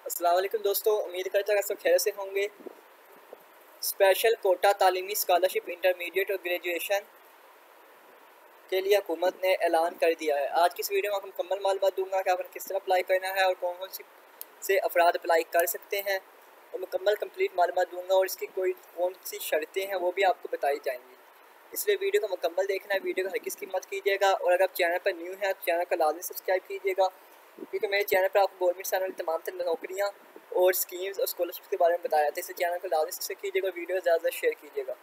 अस्सलाम वालेकुम दोस्तों, उम्मीद करता हूँ सब खैर से होंगे। स्पेशल कोटा तालीमी स्कॉलरशिप इंटरमीडिएट और ग्रेजुएशन के लिए हुकूमत ने ऐलान कर दिया है। आज की इस वीडियो में आपको मुकम्मल मालूमात दूंगा कि आपने किस तरह अप्लाई करना है और कौन कौन सी से अफराद अप्लाई कर सकते हैं, और मुकम्मल कंप्लीट मालूमात दूंगा और इसकी कौन सी शर्तें हैं वो भी आपको बताई जाएंगी। इसलिए वीडियो को मुकम्मल देखना है, वीडियो को हर किसी की मत कीजिएगा। और अगर आप चैनल पर न्यू है तो चैनल को लाजमी सब्सक्राइब कीजिएगा, क्योंकि मेरे चैनल पर आपको गवर्नमेंट से आने वाली तमाम तरह नौकरियाँ और स्कीम्स और स्कॉलरशिप के बारे में बताया जाता है। इसलिए चैनल को लाजमी सब्सक्राइब कीजिएगा और वीडियो ज़्यादा शेयर कीजिएगा।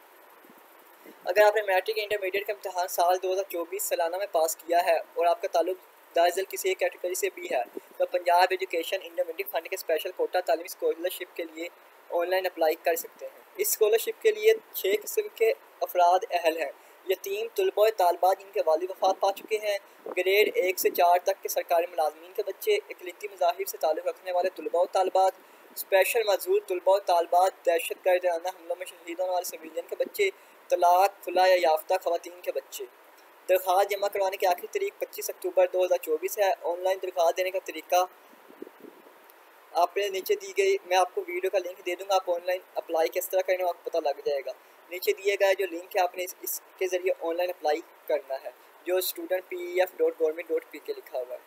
अगर आपने मैट्रिक इंटरमीडिएट का इम्तहान साल 2024 सालाना में पास किया है और आपका ताल्लुक दरअसल किसी एक कैटेगरी से भी है, तो पंजाब एजुकेशन इंटरमीडिएट फंड के स्पेशल कोटा तालीमी स्कॉलरशिप के लिए ऑनलाइन अप्लाई कर सकते हैं। इस स्कॉलरशिप के लिए 6 किस्म के अफराद अहल हैं। यतीम तलबा और तालबात जिनके वालिद वफात पा चुके हैं, ग्रेड 1 से 4 तक के सरकारी मुलाजमीन के बच्चे, इकलिती मज़ाहिब से ताल्लुक़ रखने वाले तलबा और तालबात, स्पेशल मजदूर तलबा और तालबात, दहशत गर्दाना हमलों में शहीद होने वाले सिविलियन के बच्चे, तलाक खुला या याफ्ता ख़वातीन के बच्चे। दरख्वास्त जमा करवाने की आखिरी तारीख 25 अक्टूबर 2024 है। ऑनलाइन दरख्वास्त देने का तरीका आपने नीचे दी गई, मैं आपको वीडियो का लिंक दे दूंगा। आप ऑनलाइन अप्लाई किस तरह करना आपको पता लग जाएगा। नीचे दिए गए जो लिंक है आपने इसके ज़रिए ऑनलाइन अप्लाई करना है, जो student.pef.government.pk लिखा हुआ है।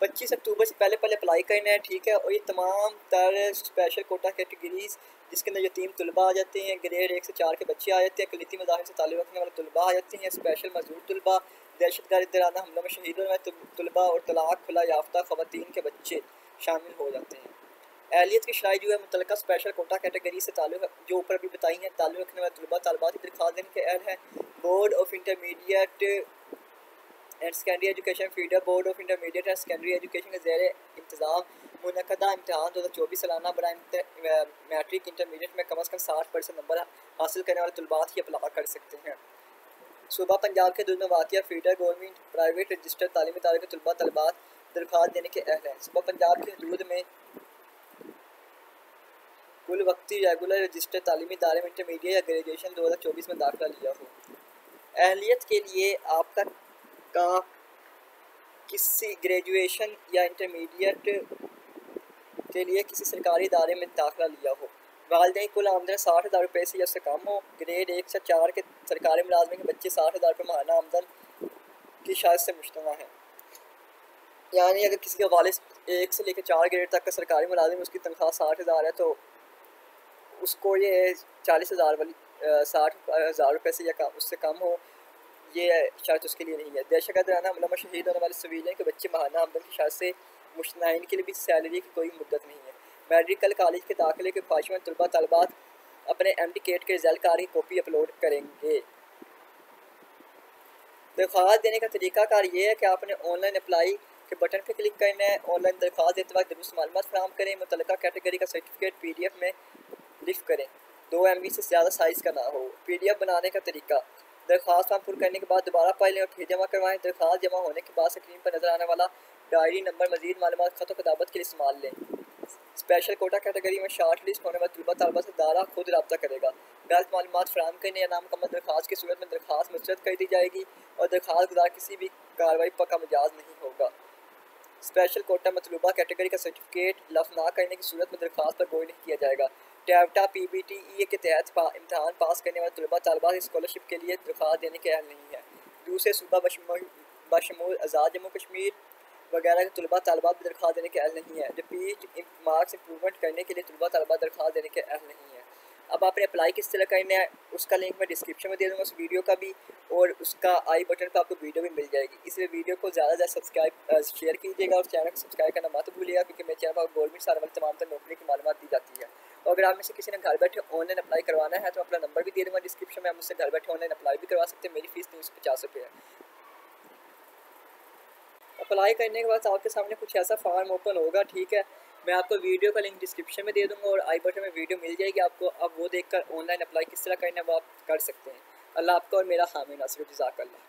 25 अक्टूबर से पहले अप्लाई करना है, ठीक है। और ये तमाम तर स्पेशल कोटा कैटेगरीज जिसके अंदर यतीम तलबा आ जाते हैं, ग्रेड 1 से 4 के बच्चे आ जाते हैं, अक़लियती मज़ाहिब से ताल्लुक़ रखने वाले तलबा आ जाते हैं, स्पेशल मजदूर तलबा, दहशतगर्दाना हमलों में शहीद होने वाले तलबा और तलाक खुला याफ्ता ख़वातीन के बच्चे शामिल हो जाते हैं। एहलियत की शराइ जो है मुतलका स्पेशल कोटा कैटेगरी से ताल्लुक़ जो ऊपर भी बताई हैं, ताल्लुक़ रखने वाले तलबा तालबात की दरख्वास्त देने के अहल है। Board of intermediate and secondary education feeder board of intermediate and secondary education के ज़ेर इंतज़ाम मुनक़दा इम्तहान 2024 सालाना बराए मैट्रिक इंटरमीडिएट में कम अज़ कम 60% नंबर हासिल करने वाले तलबात ही अप्लाई कर सकते हैं। सूबा पंजाब के दूर में वाक़िया फीडर गवर्नमेंट प्राइवेट रजिस्टर्ड तालीमी इदारे के तलबा तलबात दरख्वास्त देने के अहल हैं। सूबा पंजाब की हदूद में कुल वक्ती रेगुलर रजिस्टर्ड तालीमी इदारे में इंटरमीडिएट या ग्रेजुएशन 2024 में दाखिला लिया हो। अहलियत के लिए आपका किसी ग्रेजुएशन या इंटरमीडिएट के लिए किसी सरकारी इदारे में दाखिला लिया हो, वालिदैन कुल आमदन 60,000 रुपये से या उससे कम हो, ग्रेड 1 से 4 के सरकारी मुलाजमिन के बच्चे 60,000 रुपये माहाना आमदन की शायद से मुश्तना है। यानी अगर किसी का वालिद 1 से लेकर 4 ग्रेड तक का सरकारी मुलाजिम, उसकी तनख्वाह 60,000 है, तो उसको ये 40,000 वाली 60,000 रुपये से या उससे कम हो, ये शर्त उसके लिए नहीं है। दहशतगर्दाना हमलों में शहीद होने वाले सिविलियन के बच्चे महाना आमदन की शर्त से मुश्तना है, इनके लिए भी सैलरी की कोई मुद्दत नहीं है। मेडिकल कॉलेज के दाखिले के ख्वाहिशमंद तलबा तलबात अपने एमडीकेट के रिजल्ट कार्ड की कॉपी अपलोड करेंगे। दरख्वास्त देने का तरीकाकार ये है कि आपने ऑनलाइन अप्लाई के बटन पर क्लिक करना है। ऑनलाइन दरख्वास्त देते वक्त दुरुस्त मालूमात फराहम करें। मुतल्लिका कैटेगरी का सर्टिफिकेट PDF में लिख करें, 2 MB से ज़्यादा साइज़ का ना हो। PDF बनाने का तरीका, दरख्वास्त फॉर्म पुर करने के बाद दोबारा पढ़ लें और फिर जमा करवाएं। दरख्वास्त जमा होने के बाद स्क्रीन पर नजर आने वाला डायरी नंबर मजीद मालूमात खत किताबत के लिए इस्तेमाल लें। स्पेशल कोटा कैटेगरी में शॉर्ट लिस्ट होने वाले तलबा तलबा से दारा खुद रब्ता करेगा। गलत मालूमात फराहम करने या नामुकम्मल दरख्वास्त की सूरत में दरख्वास्त मुस्तरद कर दी जाएगी और दरख्वास्त गुजार किसी भी कार्रवाई का मिजाज नहीं होगा। स्पेशल कोटा मतलूबा कैटेगरी का सर्टिफिकेट लफ्ज़ ना करने की सूरत में दरख्वास्त पर कोई नहीं किया जाएगा। टैवटा PBTE के तहत इम्तहान पास करने वाले तलबा तलबात स्कॉलरशिप के लिए दरख्वास्त देने के अहल नहीं है। दूसरे सूबा बशमूल आज़ाद जम्मू कश्मीर वगैरह के तलबा तलबात भी दरख्वास्त देने के अहल नहीं है। रिपीट मार्क्स इंप्रूवमेंट करने के लिए तलबा तलबात दरख्वास्त देने के अहल नहीं है। अब आपने अप्लाई किस तरह करना है उसका लिंक मैं डिस्क्रिप्शन में दे दूँगा, उस वीडियो का भी, और उसका आई बटन पर आपको वीडियो भी मिल जाएगी। इसलिए वीडियो को ज़्यादा से ज़्यादा सब्सक्राइब शेयर कीजिएगा और चैनल को सब्सक्राइब करना मत भूलिएगा, क्योंकि मेरे चैनल पर गवर्नमेंट से आने वाली तमाम तरह नौकरी की मालूमात दी जाती है। और अगर आप में से किसी ने घर बैठे ऑनलाइन अप्लाई करवाना है तो अपना नंबर भी दे दूँगा डिस्क्रिप्शन में, आप मुझसे घर बैठे ऑनलाइन अप्लाई भी करवा सकते हैं। मेरी फ़ीस 350 रुपये है। अप्लाई करने के बाद आपके सामने कुछ ऐसा फॉर्म ओपन होगा, ठीक है। मैं आपको वीडियो का लिंक डिस्क्रिप्शन में दे दूंगा और आई बटन में वीडियो मिल जाएगी आपको। अब वो देखकर ऑनलाइन अप्लाई किस तरह करना है वो आप कर सकते हैं। अल्लाह आपका और मेरा हामी नासिर, जज़ाकल्लाह।